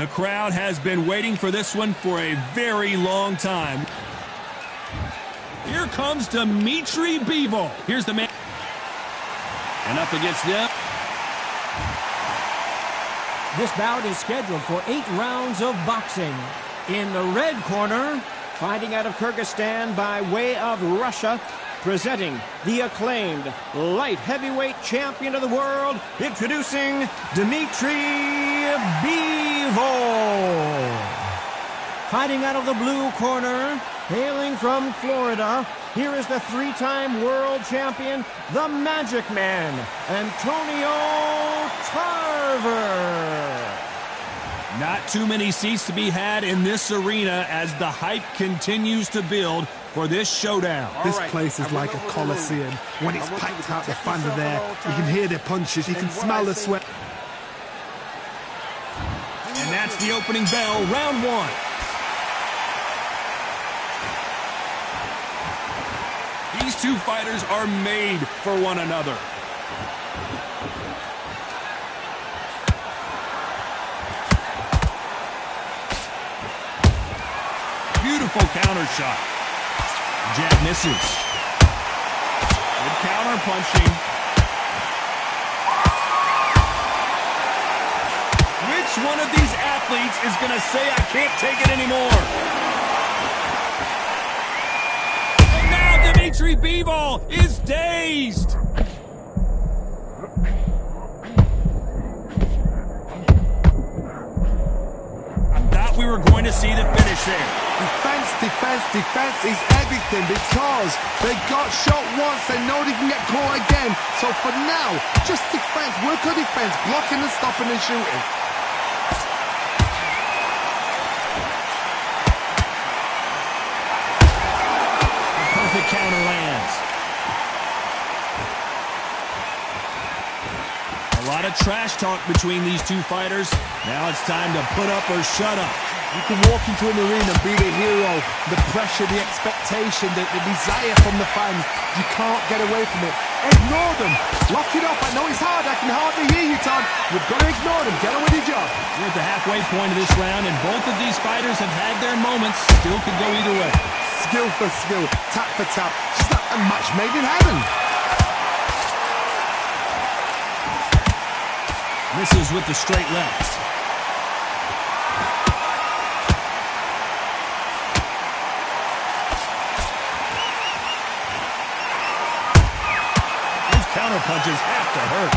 The crowd has been waiting for this one for a very long time. Here comes Dmitry Bivol. Here's the man. And up against them. This bout is scheduled for 8 rounds of boxing. In the red corner, fighting out of Kyrgyzstan by way of Russia, presenting the acclaimed light heavyweight champion of the world, introducing Dmitry Bivol. Fighting out of the blue corner, hailing from Florida, here is the 3-time world champion, the Magic Man, Antonio Tarver. Not too many seats to be had in this arena as the hype continues to build for this showdown. This place is like a coliseum. When it's packed out, the fans are there. You can hear their punches, you can smell the sweat. And that's the opening bell, round 1. These two fighters are made for one another. Beautiful counter shot. Jab misses. Good counter punching. Which one of these athletes is going to say, I can't take it anymore? And now Dmitry Bivol is dazed. I thought we were going to see the finish there. Defense, defense, defense is everything because they got shot once, they know they can get caught again. So for now, just defense, work on defense, blocking and stopping and shooting. The perfect counter lands. A lot of trash talk between these two fighters. Now it's time to put up or shut up. You can walk into an arena and be the hero. The pressure, the expectation, the desire from the fans. You can't get away from it. Ignore them. Lock it up. I know it's hard. I can hardly hear you, Tom. You've got to ignore them. Get on with your job. We're at the halfway point of this round, and both of these fighters have had their moments. Still could go either way. Skill for skill. Tap for tap. Just like a match made in heaven. Misses with the straight lefts. Counter punches have to hurt.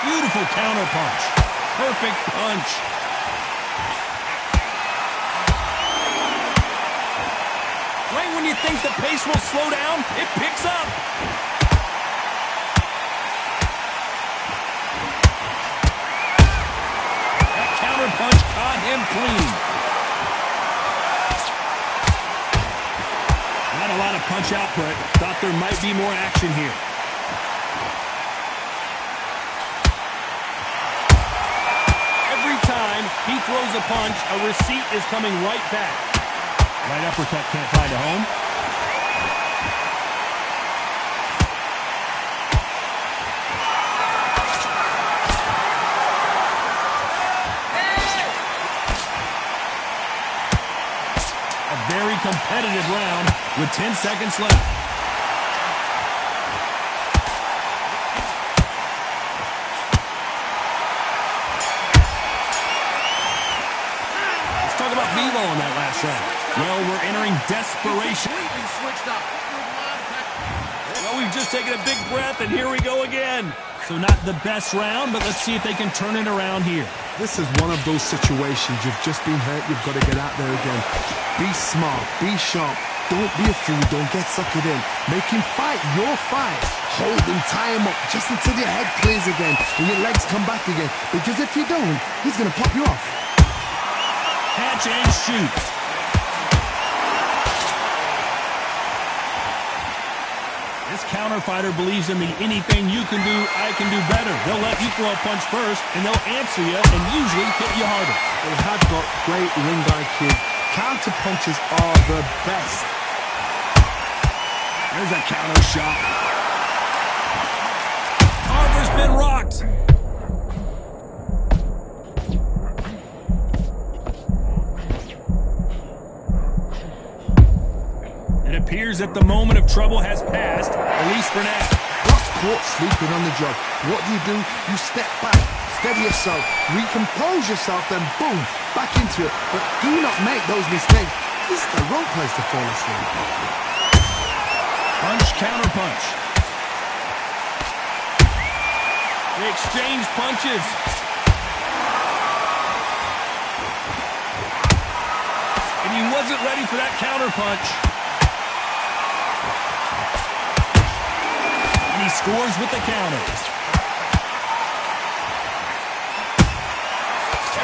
Beautiful counter punch. Perfect punch. Right when you think the pace will slow down, it picks up. That counter punch caught him clean. Not a lot of punch output. Thought there might be more action here. He throws a punch, a receipt is coming right back. Right uppercut can't find a home. A very competitive round with 10 seconds left. Bivol in that last round. Well, we're entering desperation. Well, we've just taken a big breath, and here we go again. So not the best round, but let's see if they can turn it around here. This is one of those situations. You've just been hurt. You've got to get out there again. Be smart. Be sharp. Don't be a fool. Don't get suckered in. Make him fight your fight. Hold him, tie him up, just until your head clears again and your legs come back again. Because if you don't, he's going to pop you off. Catch and shoot. This counter fighter believes in the anything you can do, I can do better. They'll let you throw a punch first, and they'll answer you and usually hit you harder. They have got great ring IQ. Counter punches are the best. There's a counter shot. Tarver's been rocked. knows that the moment of trouble has passed, at least for now. Got caught sleeping on the job. What do? You step back, steady yourself, recompose yourself, then boom, back into it. But do not make those mistakes. This is the wrong place to fall asleep. Punch, counter punch. They exchange punches. And he wasn't ready for that counter punch. And he scores with the counter.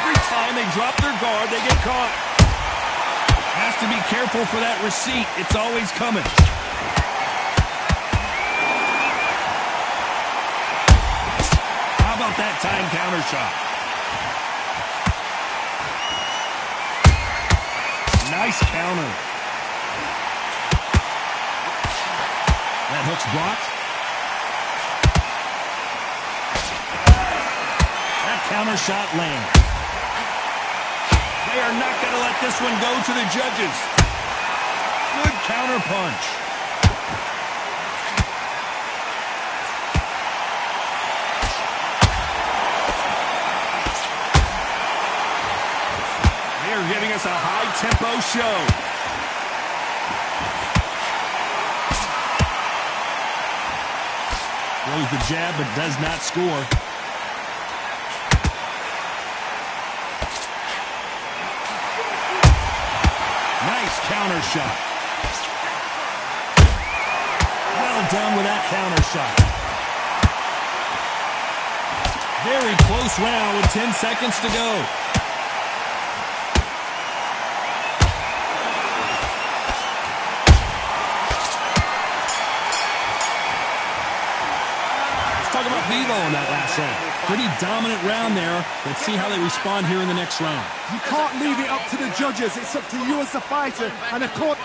Every time they drop their guard, they get caught. Has to be careful for that receipt. It's always coming. How about that time counter shot? Nice counter. That hook's blocked. That counter shot lands. They are not going to let this one go to the judges. Good counter punch. They are giving us a high-tempo show. Throws the jab but does not score. Nice counter shot. Well done with that counter shot. Very close round with 10 seconds to go. Let's talk about Bivol in that last round. Pretty dominant round there. Let's see how they respond here in the next round. You can't leave it up to the judges. It's up to you as the fighter and the court.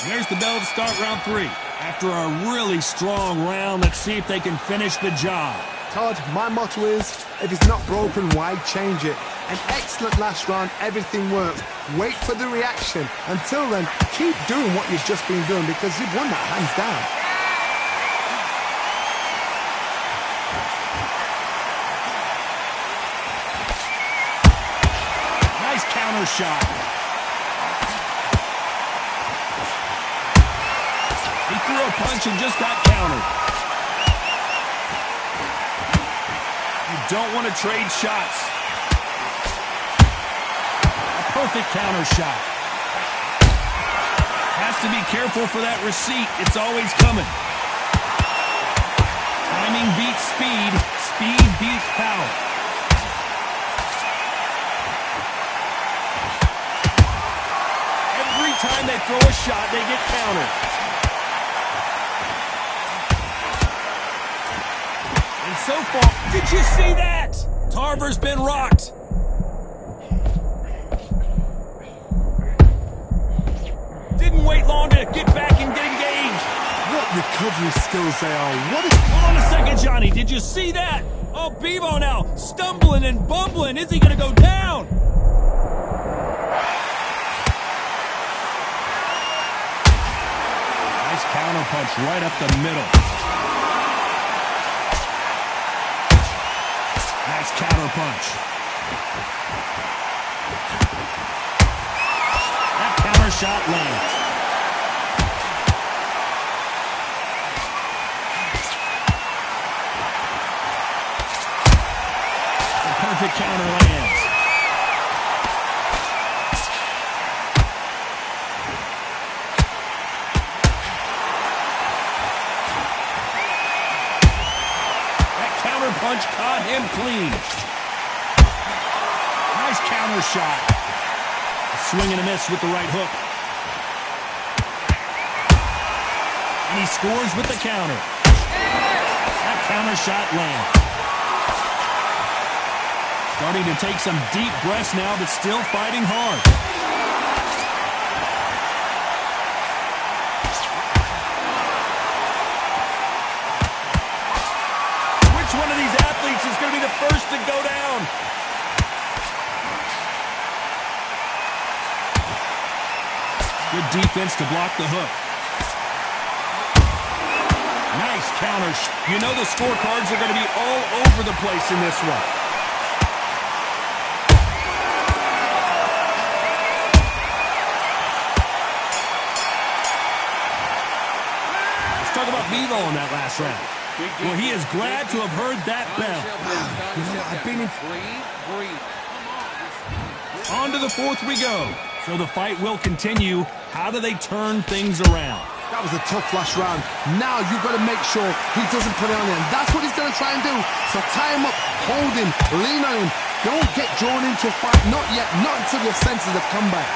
There's the bell to start round 3. After a really strong round, let's see if they can finish the job. Todd, my motto is, if it's not broken, why change it? An excellent last round, everything works. Wait for the reaction. Until then, keep doing what you've just been doing because you've won that hands down. Nice counter shot. He threw a punch and just got countered. You don't want to trade shots. A perfect counter shot. Has to be careful for that receipt. It's always coming. Timing beats speed. Speed beats power. Every time they throw a shot, they get countered. And so far, did you see that? Tarver's been rocked. Didn't wait long to get back and get engaged. What recovery skills they are. What is... Hold on a second, Johnny. Did you see that? Oh, Bivol now stumbling and bumbling. Is he going to go down? Nice counter punch right up the middle. Nice counter punch. That counter shot lands. The perfect counter lands. Punch caught him clean. Nice counter shot. A swing and a miss with the right hook. And he scores with the counter. That counter shot lands. Starting to take some deep breaths now, but still fighting hard. Which one of these athletes is going to be the first to go down? Good defense to block the hook. Nice counter. You know the scorecards are going to be all over the place in this one. Let's talk about Bivol in that last round. Well, he is glad to have heard that bell. You know, I've been in... On to the fourth we go. So the fight will continue. How do they turn things around? That was a tough last round. Now you've got to make sure he doesn't put it on him. That's what he's going to try and do. So tie him up, hold him, lean on him. Don't get drawn into a fight. Not yet. Not until your senses have come back.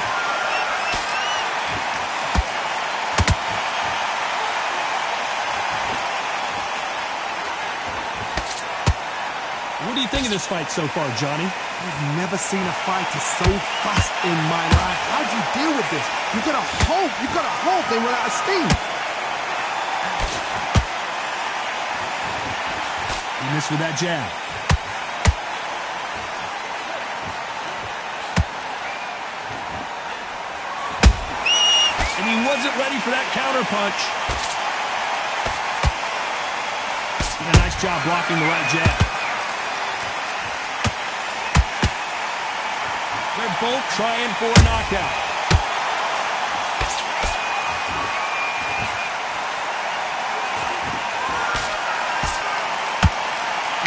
What do you think of this fight so far, Johnny? I've never seen a fighter so fast in my life. How do you deal with this? You've got to hope they run out of steam. He missed with that jab. And he wasn't ready for that counter punch. Did a nice job blocking the right jab. They're both trying for a knockout.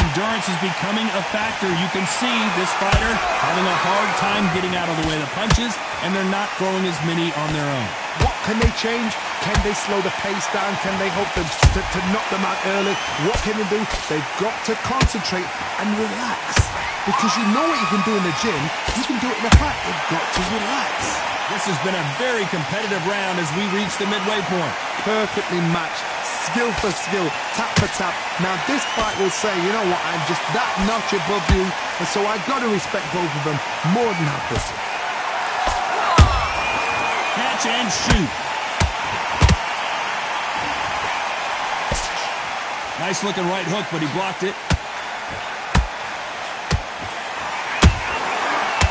Endurance is becoming a factor. You can see this fighter having a hard time getting out of the way of the punches, and they're not throwing as many on their own. What can they change? Can they slow the pace down? Can they hope to knock them out early? What can they do? They've got to concentrate and relax. Because you know what you can do in the gym, you can do it in the fight. You've got to relax. This has been a very competitive round as we reach the midway point. Perfectly matched, skill for skill, tap for tap. Now this fight will say, you know what, I'm just that notch above you, and so I've got to respect both of them more than happy. Catch and shoot. Nice looking right hook, but he blocked it.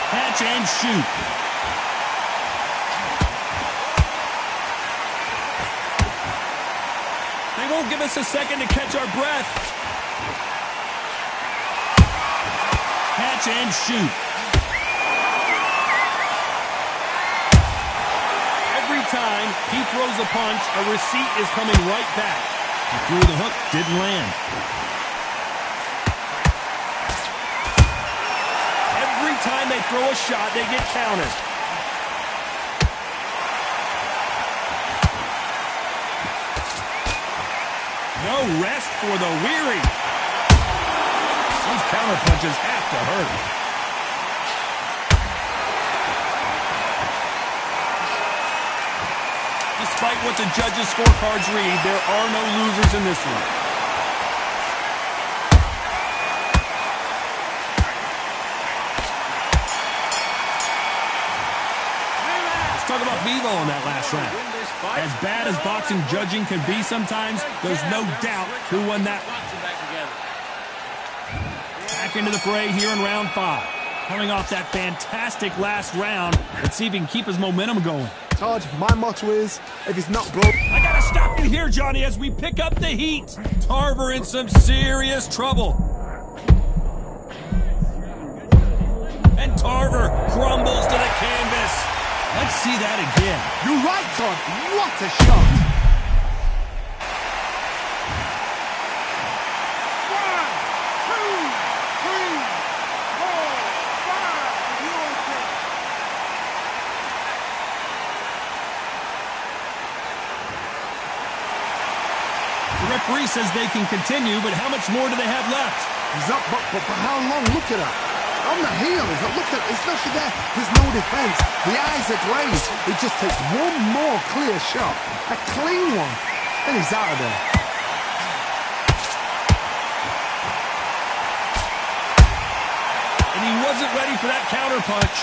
Catch and shoot. They won't give us a second to catch our breath. Catch and shoot. Every time he throws a punch, a receipt is coming right back. He threw the hook, didn't land. Every time they throw a shot, they get countered. No rest for the weary. These counter punches have to hurt. Despite what the judges' scorecards read, there are no losers in this one. Let's talk about Bivol in that last round. As bad as boxing judging can be sometimes, there's no doubt who won that. Back into the fray here in round 5. Coming off that fantastic last round, let's see if he can keep his momentum going. Todd, my motto is, if it's not broke... I gotta stop you here, Johnny, as we pick up the heat. Tarver in some serious trouble. And Tarver crumbles to the canvas. Let's see that again. You're right, Todd. What a shot. The referee says they can continue, but how much more do they have left? He's up, but for how long? Look at that. On the heels. Look at it. Especially there. There's no defense. The eyes are glazed. It just takes one more clear shot. A clean one. Then he's out of there. And he wasn't ready for that counter punch.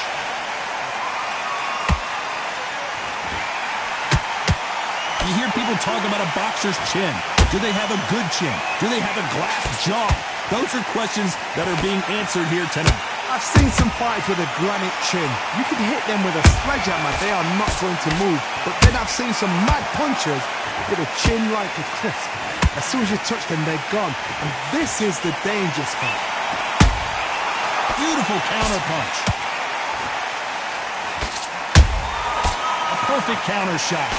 You hear people talk about a boxer's chin. Do they have a good chin? Do they have a glass jaw? Those are questions that are being answered here tonight. I've seen some fighters with a granite chin. You can hit them with a sledgehammer, they are not going to move. But then I've seen some mad punchers with a chin like a crisp. As soon as you touch them, they're gone. And this is the danger spot. Beautiful counter punch. A perfect counter shot.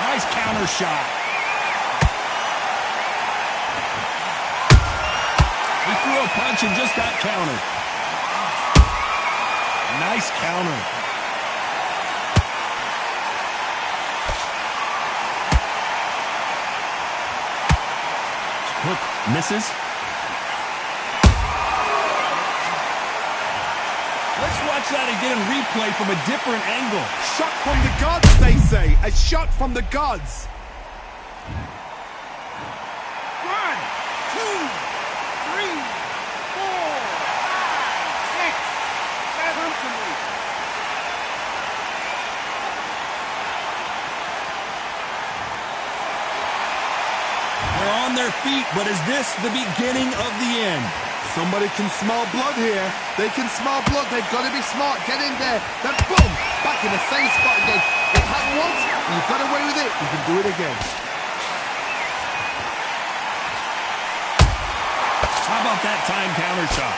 Nice counter shot. He threw a punch and just got countered. Nice counter. Hook misses. Let's watch that again and replay from a different angle. Shot from the gods, they say. A shot from the gods. 1, 2, 3, 4, 5, 6, 7. They're on their feet, but is this the beginning of the end? Somebody can smell blood here. They can smell blood. They've got to be smart. Get in there. Then boom! Back in the same spot again. It happened once. You got away with it. You can do it again. How about that time counter shot?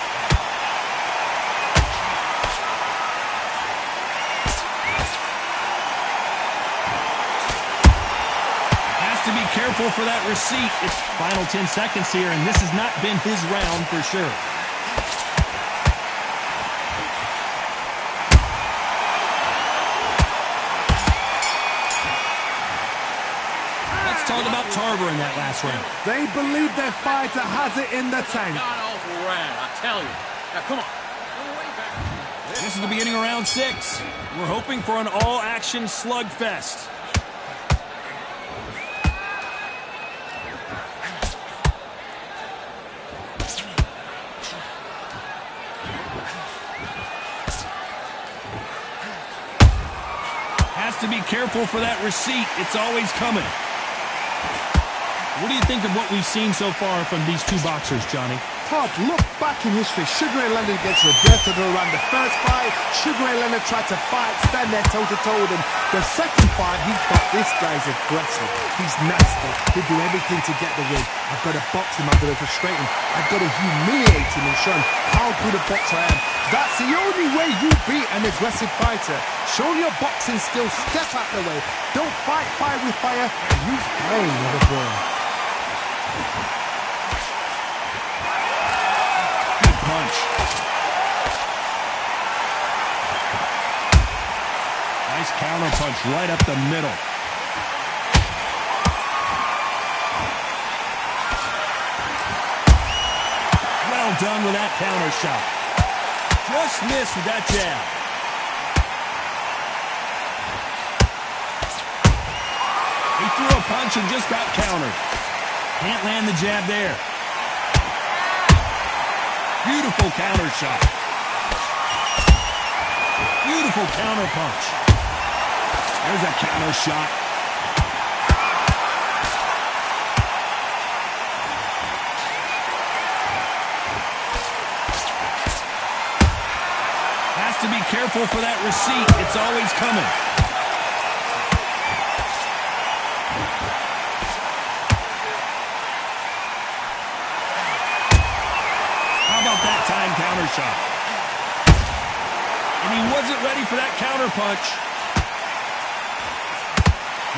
Has to be careful for that receipt. It's final 10 seconds here, and this has not been his round for sure. Let's talk about Tarver in that last round. They believe their fighter has it in the tank. God-awful round, I tell you. Now, come on. This is the beginning of round 6. We're hoping for an all-action slugfest. Has to be careful for that receipt. It's always coming. What do you think of what we've seen so far from these two boxers, Johnny? Todd, look back in history. Sugar Ray Leonard against Roberto Duran. The first fight, Sugar Ray Leonard tried to fight, stand there toe-to-toe with him. The second fight, he thought this guy's aggressive. He's nasty. He'll do everything to get the win. I've got to box him. I've got to frustrate him. I've got to humiliate him and show him how good a boxer I am. That's the only way you beat an aggressive fighter. Show your boxing skills. Step out the way. Don't fight fire with fire. Use brain with a brain. Punch. Nice counter punch right up the middle. Well done with that counter shot. Just missed with that jab. He threw a punch and just got countered. Can't land the jab there. Beautiful counter shot. Beautiful counter punch. There's a counter shot. Has to be careful for that receipt. It's always coming. Time counter shot. And he wasn't ready for that counter punch.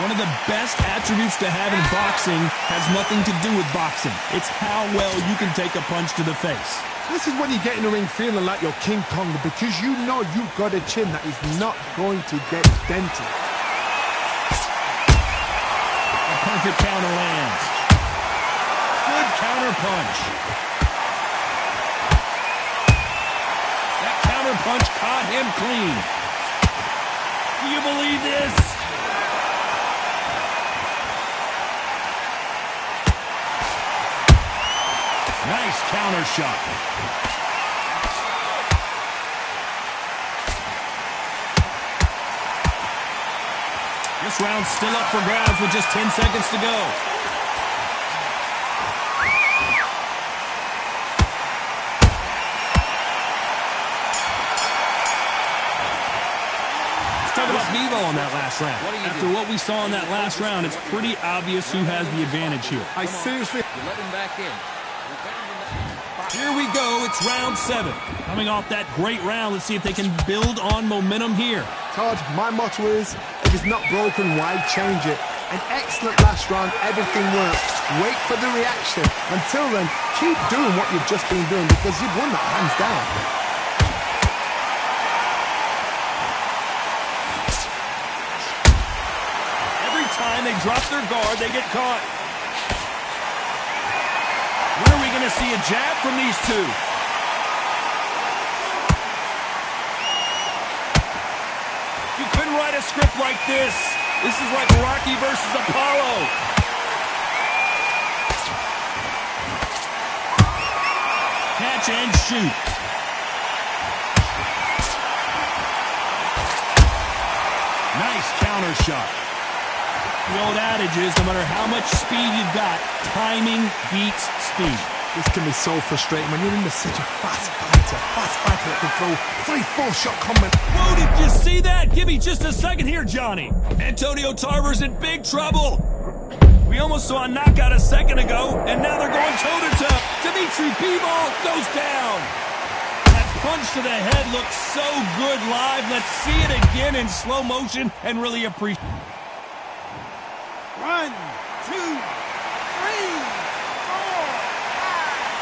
One of the best attributes to have in boxing has nothing to do with boxing. It's how well you can take a punch to the face. This is when you get in the ring feeling like you're King Kong, because you know you've got a chin that is not going to get dented. A perfect counter lands. Good counter punch. Punch caught him clean. Do you believe this? Nice counter shot. This round's still up for grabs with just 10 seconds to go. Bivol in that last round. After what we saw in that last round, it's pretty obvious who has the advantage here. I seriously... You let him back in. Here we go. It's round 7. Coming off that great round, let's see if they can build on momentum here. Todd, my motto is, if it's not broken, why change it? An excellent last round, everything works. Wait for the reaction. Until then, keep doing what you've just been doing because you've won that hands down. Every time they drop their guard, they get caught. When are we going to see a jab from these two? You couldn't write a script like this. This is like Rocky versus Apollo. Catch and shoot. Nice counter shot. The old adage is, no matter how much speed you've got, timing beats speed. This can be so frustrating when you're in such a fast fighter that can throw 3-4 shot combo. Whoa, did you see that? Give me just a second here, Johnny. Antonio Tarver's in big trouble. We almost saw a knockout a second ago, and now they're going toe-to-toe. Dimitri Bivol goes down. That punch to the head looks so good live. Let's see it again in slow motion and really appreciate it. 1, 2, 3, 4, 5.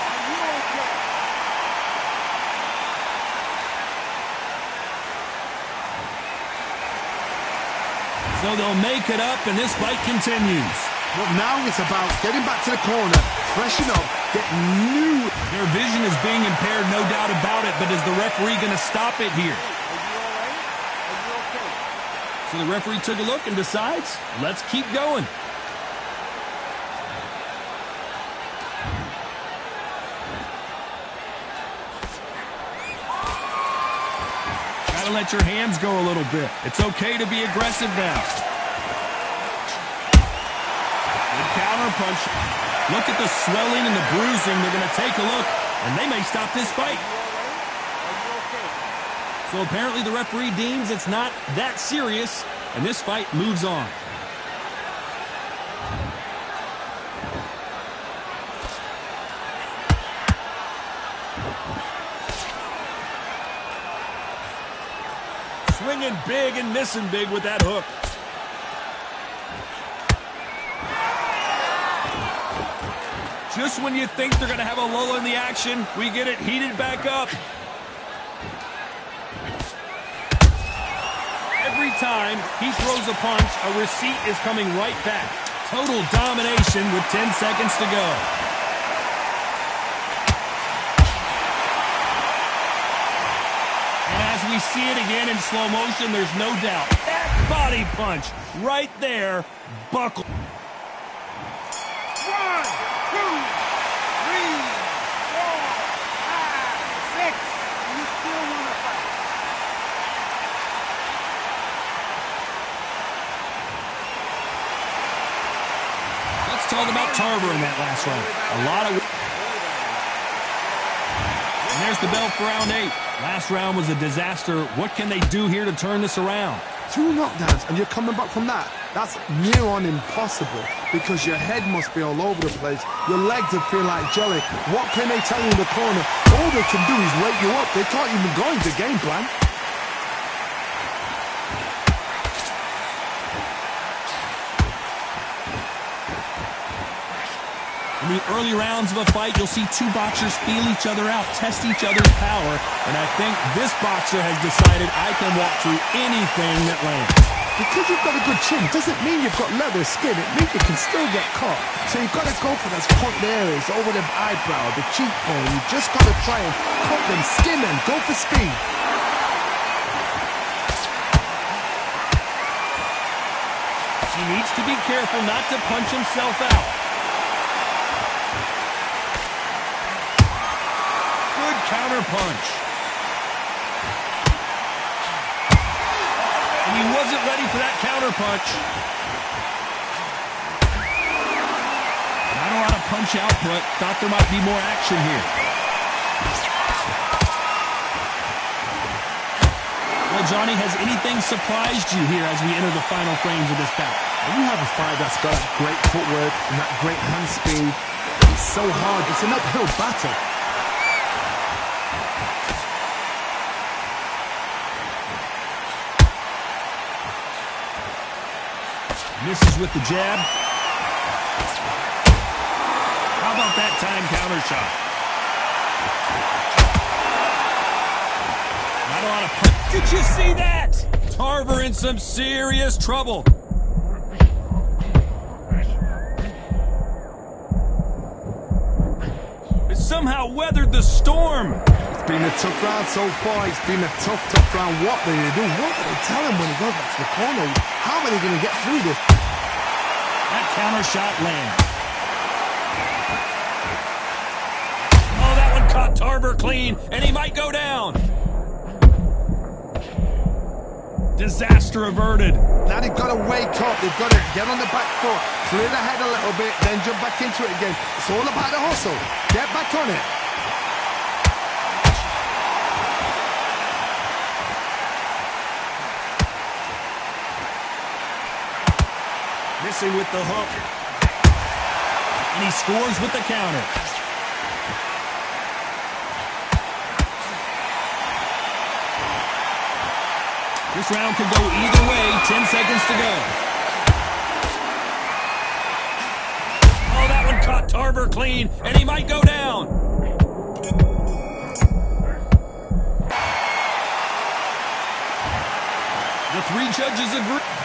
Are you okay? So they'll make it up, and this fight continues. But now it's about getting back to the corner, freshen up, get new... Their vision is being impaired, no doubt about it, but is the referee going to stop it here? So the referee took a look and decides, let's keep going. Gotta let your hands go a little bit. It's okay to be aggressive now. Good counter punch. Look at the swelling and the bruising. They're going to take a look, and they may stop this fight. So apparently the referee deems it's not that serious, and this fight moves on. Swinging big and missing big with that hook. Just when you think they're going to have a lull in the action, we get it heated back up. Every time he throws a punch, a receipt is coming right back. Total domination with 10 seconds to go. And as we see it again in slow motion, there's no doubt. That body punch right there, buckled. 1, 2, 3, 4, 5, 6. You still want to fight? Let's talk about Tarver in that last round. A lot of... And there's the bell for round 8. Last round was a disaster. What can they do here to turn this around? 2 knockdowns and you're coming back from that. That's near on impossible because your head must be all over the place. Your legs will feel like jelly. What can they tell you in the corner? All they can do is wake you up. They can't even go into game plan. In the early rounds of a fight, you'll see 2 boxers feel each other out, test each other's power, and I think this boxer has decided I can walk through anything that lands. Because you've got a good chin doesn't mean you've got leather skin. It means you can still get caught. So you've got to go for those point areas over the eyebrow, the cheekbone. You've just got to try and cut them, skin them, go for speed. He needs to be careful not to punch himself out. Good counter punch. And he wasn't ready for that counter punch. Not a lot of punch output. Thought there might be more action here. Well, Johnny, has anything surprised you here as we enter the final frames of this bout? When you have a fight that's got that great footwork and that great hand speed, it's so hard. It's an uphill battle. Misses with the jab. How about that time counter shot? Not a lot of punch. Did you see that? Tarver in some serious trouble. It somehow weathered the storm. It's been a tough round so far. It's been a tough round. What do they do? What do they tell him when he goes back to the corner? How are they going to get through this? That counter shot lands. Oh, that one caught Tarver clean, and he might go down. Disaster averted. Now they've got to wake up. They've got to get on the back foot, clear the head a little bit, then jump back into it again. It's all about the hustle. Get back on it. Missing with the hook. And he scores with the counter. This round could go either way. 10 seconds to go. Oh, that one caught Tarver clean, and he might go down. The three judges agree.